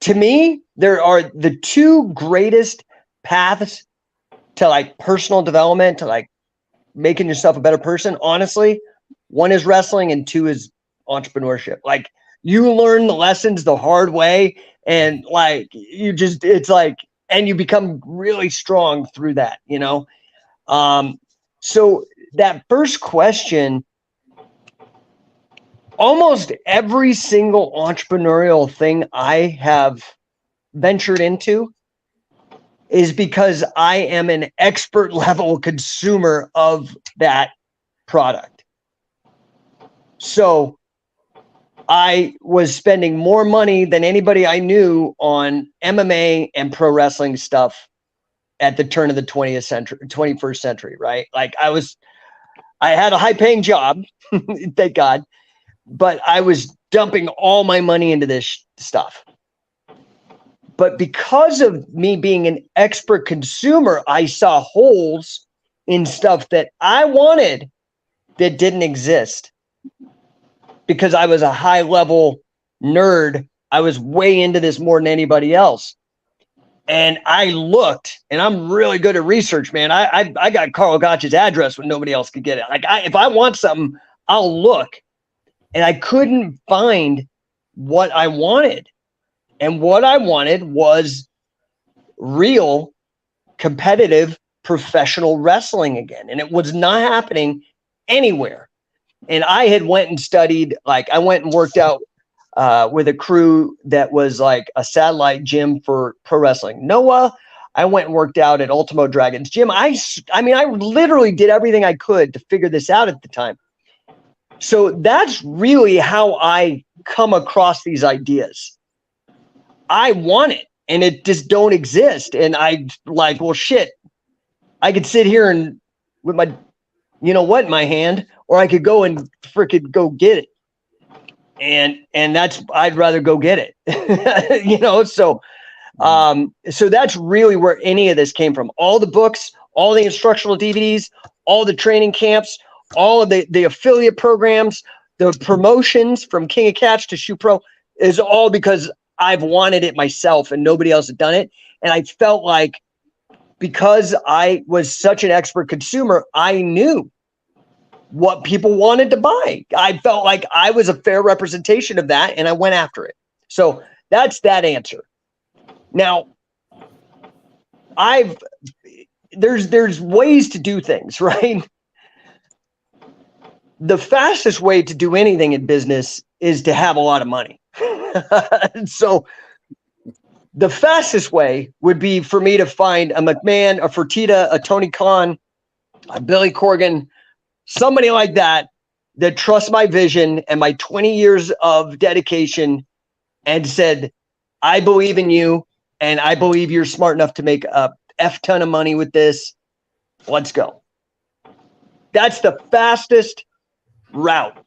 B: to me, there are the two greatest paths to like personal development, to like making yourself a better person. Honestly, one is wrestling and two is entrepreneurship. Like, you learn the lessons the hard way, and like and you become really strong through that, So that first question, almost every single entrepreneurial thing I have ventured into is because I am an expert level consumer of that product. So I was spending more money than anybody I knew on MMA and pro wrestling stuff at the turn of the 21st century, right? Like I had a high paying job, thank God, but I was dumping all my money into this stuff. But because of me being an expert consumer, I saw holes in stuff that I wanted that didn't exist. Because I was a high level nerd, I was way into this more than anybody else. And I looked, and I'm really good at research, man. I got Carl Gotch's address when nobody else could get it. Like if I want something, I'll look. And I couldn't find what I wanted. And what I wanted was real, competitive, professional wrestling again. And it was not happening anywhere. And I had went and studied, like I went and worked out with a crew that was like a satellite gym for pro wrestling. Noah, I went and worked out at Ultimo Dragon's gym. I mean, I literally did everything I could to figure this out at the time. So that's really how I come across these ideas. I want it, and it just don't exist. And I like, well, shit, I could sit here and with my, you know what, in my hand, or I could go and freaking go get it. And that's, I'd rather go get it, you know? So that's really where any of this came from. All the books, all the instructional DVDs, all the training camps, all of the affiliate programs, the promotions from King of Catch to Shoe Pro is all because I've wanted it myself and nobody else had done it. And I felt like because I was such an expert consumer, I knew what people wanted to buy. I felt like I was a fair representation of that, and I went after it. So that's that answer. Now, there's ways to do things, right? The fastest way to do anything in business is to have a lot of money. So the fastest way would be for me to find a McMahon, a Fertitta, a Tony Khan, a Billy Corgan, somebody like that trusts my vision and my 20 years of dedication and said, I believe in you and I believe you're smart enough to make a F ton of money with this. Let's go. That's the fastest route.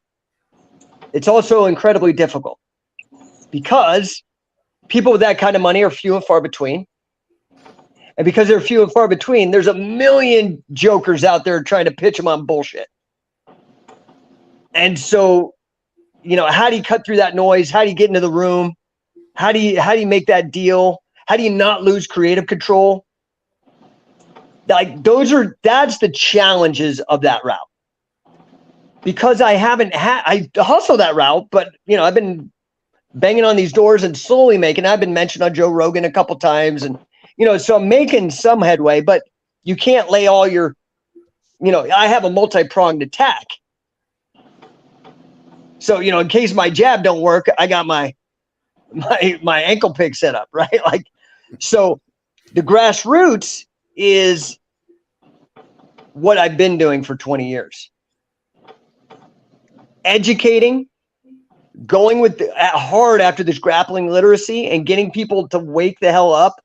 B: It's also incredibly difficult because people with that kind of money are few and far between. And because they're few and far between, there's a million jokers out there trying to pitch them on bullshit. And so, you know, how do you cut through that noise? How do you get into the room? How do you make that deal? How do you not lose creative control? Like that's the challenges of that route. Because I hustle that route, but you know, I've been banging on these doors and slowly I've been mentioned on Joe Rogan a couple times, and you know, so I'm making some headway, but you can't lay all your, you know, I have a multi-pronged attack. So, you know, in case my jab don't work, I got my ankle pick set up, right? Like, so the grassroots is what I've been doing for 20 years. Educating, going with hard after this grappling literacy and getting people to wake the hell up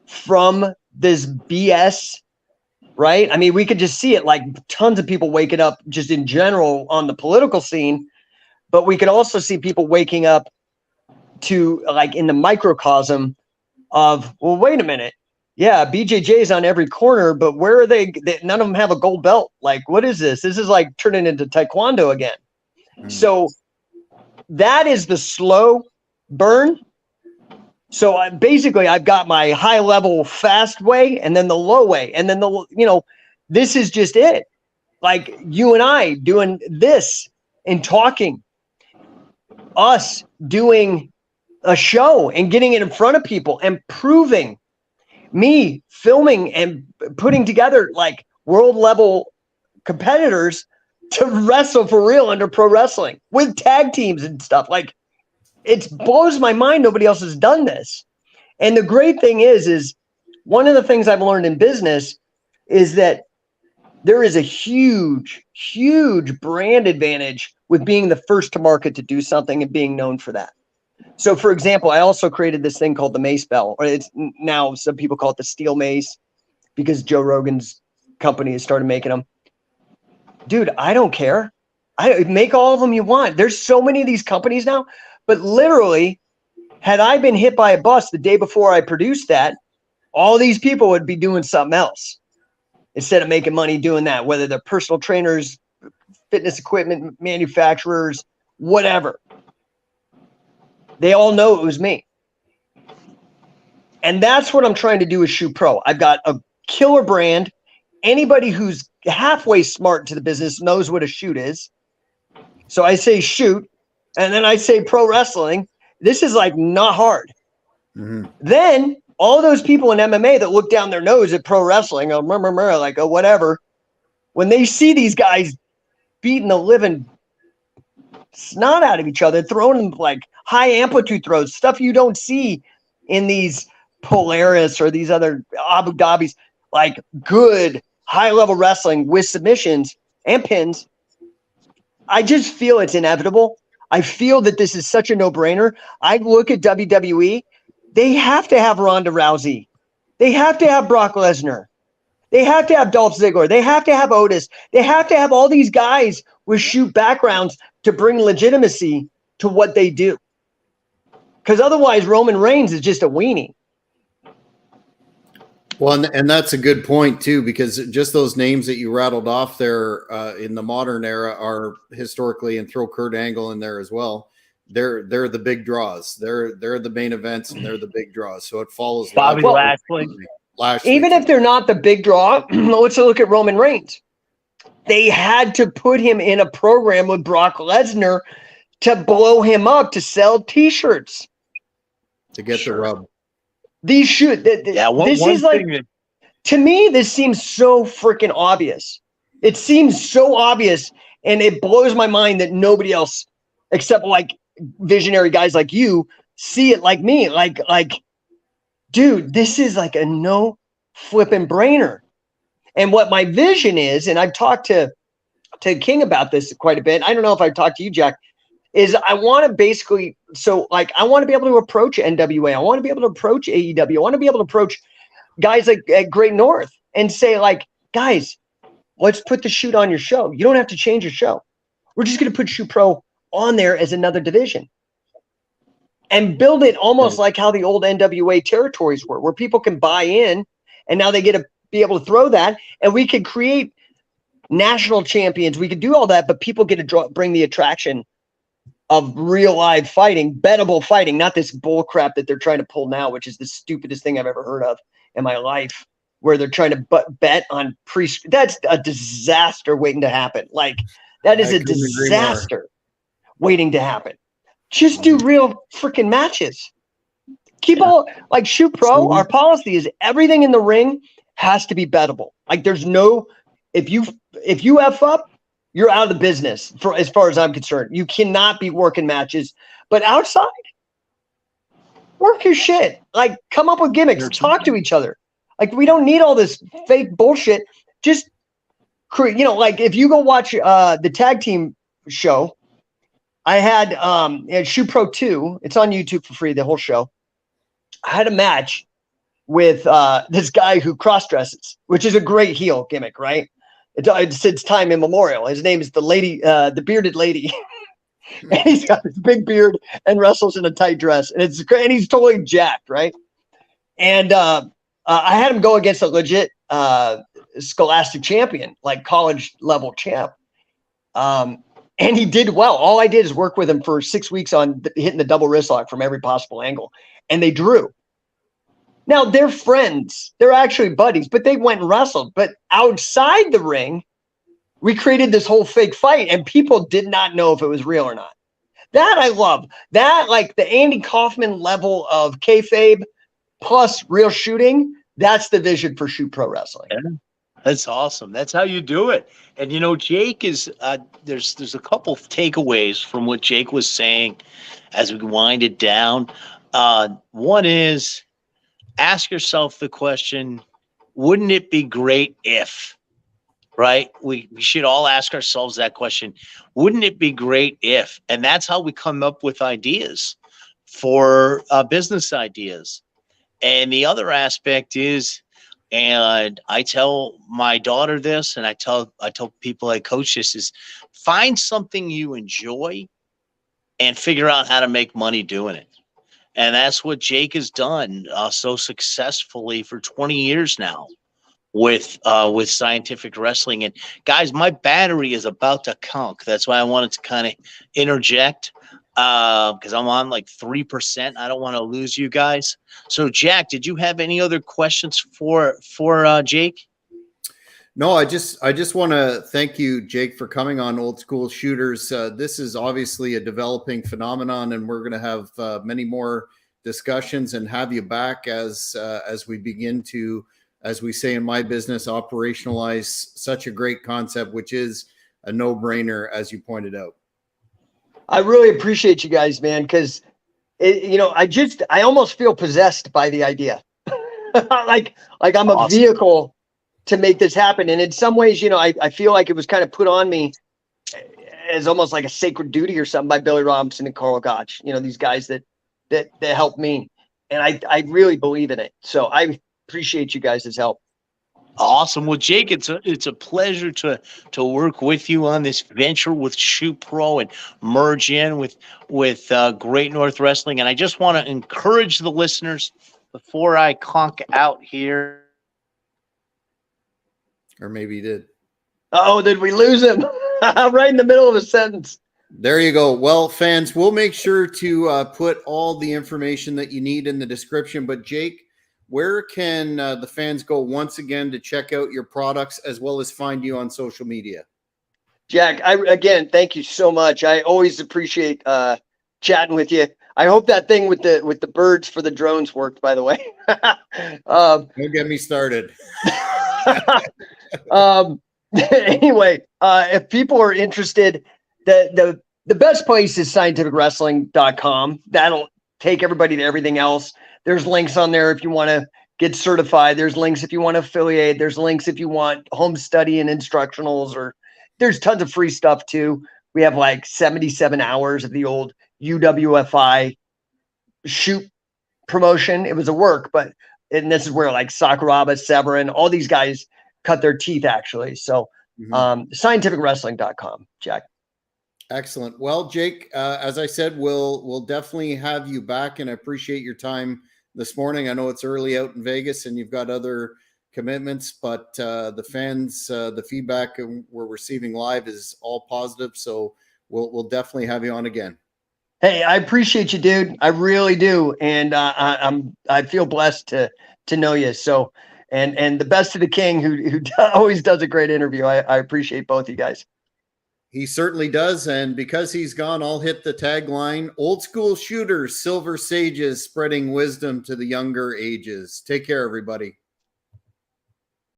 B: from this BS, right? I mean, we could just see it, like tons of people waking up just in general on the political scene, but we can also see people waking up to like in the microcosm of, well, wait a minute. Yeah, BJJ's on every corner, but where are they? None of them have a gold belt. Like, what is this? This is like turning into Taekwondo again. So that is the slow burn. So basically I've got my high level fast way and then the low way. And then this is just it. Like you and I doing this and talking, us doing a show and getting it in front of people and proving, me filming and putting together like world level competitors to wrestle for real under pro wrestling with tag teams and stuff. Like it blows my mind. Nobody else has done this. And the great thing is one of the things I've learned in business is that there is a huge, huge brand advantage with being the first to market to do something and being known for that. So, for example, I also created this thing called the Mace Bell, or it's now some people call it the Steel Mace because Joe Rogan's company has started making them. Dude, I don't care. I make all of them you want. There's so many of these companies now, but literally, had I been hit by a bus the day before I produced that, all these people would be doing something else instead of making money doing that, whether they're personal trainers, fitness equipment manufacturers, whatever. They all know it was me. And that's what I'm trying to do with Shoot Pro. I've got a killer brand. Anybody who's halfway smart to the business knows what a shoot is. So I say shoot, and then I say pro wrestling. This is like not hard. Mm-hmm. Then all those people in MMA that look down their nose at pro wrestling, like, oh, whatever. When they see these guys beating the living snot out of each other, throwing them like high amplitude throws, stuff you don't see in these Polaris or these other Abu Dhabis, like good high level wrestling with submissions and pins. I just feel it's inevitable. I feel that this is such a no-brainer. I look at WWE. They have to have Ronda Rousey. They have to have Brock Lesnar. They have to have Dolph Ziggler. They have to have Otis. They have to have all these guys with shoot backgrounds to bring legitimacy to what they do. Because otherwise, Roman Reigns is just a weenie.
A: Well, and that's a good point too, because just those names that you rattled off there in the modern era are historically, and throw Kurt Angle in there as well. They're the big draws. They're the main events, and they're the big draws. So it follows.
C: Bobby Lashley.
B: Even if they're not the big draw, let's look at Roman Reigns. They had to put him in a program with Brock Lesnar to blow him up to sell T-shirts.
A: To get the rub.
B: These should. This is like, to me, this seems so freaking obvious. It seems so obvious, and it blows my mind that nobody else, except like visionary guys like you, see it like me. Like, dude, this is like a no flipping brainer. And what my vision is, and I've talked to King about this quite a bit. I don't know if I've talked to you, Jack. Is I want to basically, so like, I want to be able to approach NWA. I want to be able to approach AEW. I want to be able to approach guys like at Great North and say, like, guys, let's put the shoot on your show. You don't have to change your show. We're just going to put Shoot Pro on there as another division and build it almost like how the old NWA territories were, where people can buy in, and now they get to be able to throw that, and we could create national champions. We could do all that, but people get to bring the attraction of real live fighting, bettable fighting, not this bull crap that they're trying to pull now, which is the stupidest thing I've ever heard of in my life, where they're trying to bet on that's a disaster waiting to happen. Like, that is a disaster waiting to happen. Just do real freaking matches. Keep all, like, Shoot Pro, our policy is everything in the ring has to be bettable. Like, there's no, if you F up, you're out of the business, for as far as I'm concerned. You cannot be working matches, but outside, work your shit. Like, come up with gimmicks, talk to each other. Like, we don't need all this fake bullshit. Just create, like, if you go watch the tag team show, I had Shoot Pro 2. It's on YouTube for free, the whole show. I had a match with this guy who cross-dresses, which is a great heel gimmick, right? It's time immemorial. His name is the bearded lady. And he's got this big beard and wrestles in a tight dress. And it's great. And he's totally jacked, right? And I had him go against a legit Scholastic champion, like college level champ. And he did well. All I did is work with him for 6 weeks on hitting the double wrist lock from every possible angle. And they drew. Now, they're friends. They're actually buddies, but they went and wrestled. But outside the ring, we created this whole fake fight, and people did not know if it was real or not. That I love. That, like, the Andy Kaufman level of kayfabe plus real shooting, that's the vision for Shoot Pro Wrestling.
C: Yeah, that's awesome. That's how you do it. And, Jake is there's a couple takeaways from what Jake was saying as we wind it down. One is, ask yourself the question, wouldn't it be great if, right? We should all ask ourselves that question. Wouldn't it be great if? And that's how we come up with ideas for business ideas. And the other aspect is, and I tell my daughter this, and I tell people I coach this, is find something you enjoy and figure out how to make money doing it. And that's what Jake has done so successfully for 20 years now with scientific wrestling. And guys, my battery is about to conk. That's why I wanted to kind of interject, because I'm on like 3%. I don't want to lose you guys. So Jack, did you have any other questions for Jake?
A: No, I just want to thank you, Jake, for coming on Old School Shooters. This is obviously a developing phenomenon, and we're going to have many more discussions and have you back as we begin to, as we say in my business, operationalize such a great concept, which is a no-brainer, as you pointed out.
B: I really appreciate you guys, man, because I almost feel possessed by the idea. like I'm a vehicle to make this happen. And in some ways, I feel like it was kind of put on me as almost like a sacred duty or something by Billy Robinson and Carl Gotch, these guys that helped me. And I really believe in it. So I appreciate you guys' help.
C: Awesome. Well, Jake, it's a pleasure to work with you on this venture with Shoot Pro and merge in with Great North Wrestling. And I just want to encourage the listeners before I conk out here.
A: Or maybe he did.
B: Oh, did we lose him? Right in the middle of a sentence.
A: There you go. Well, fans, we'll make sure to put all the information that you need in the description. But Jake, where can the fans go once again to check out your products as well as find you on social media?
B: Jack, again, thank you so much. I always appreciate chatting with you. I hope that thing with the birds for the drones worked, by the way.
A: Don't get me started.
B: Anyway, if people are interested, the best place is scientificwrestling.com. That'll take everybody to everything else. There's links on there if you want to get certified. There's links if you want to affiliate. There's links if you want home study and instructionals, or there's tons of free stuff too. We have like 77 hours of the old UWFI shoot promotion. It was a work, and this is where like Sakuraba, Severin, all these guys cut their teeth actually. So scientificwrestling.com, Jack.
A: Excellent. Well, Jake, as I said, we'll definitely have you back, and I appreciate your time this morning. I know it's early out in Vegas and you've got other commitments, but the fans, the feedback we're receiving live is all positive. So we'll definitely have you on again.
B: Hey, I appreciate you, dude. I really do. And I feel blessed to know you. So, and the best of the king who always does a great interview. I appreciate both you guys.
A: He certainly does. And because he's gone, I'll hit the tagline: Old School Shooters, Silver Sages, spreading wisdom to the younger ages. Take care, everybody.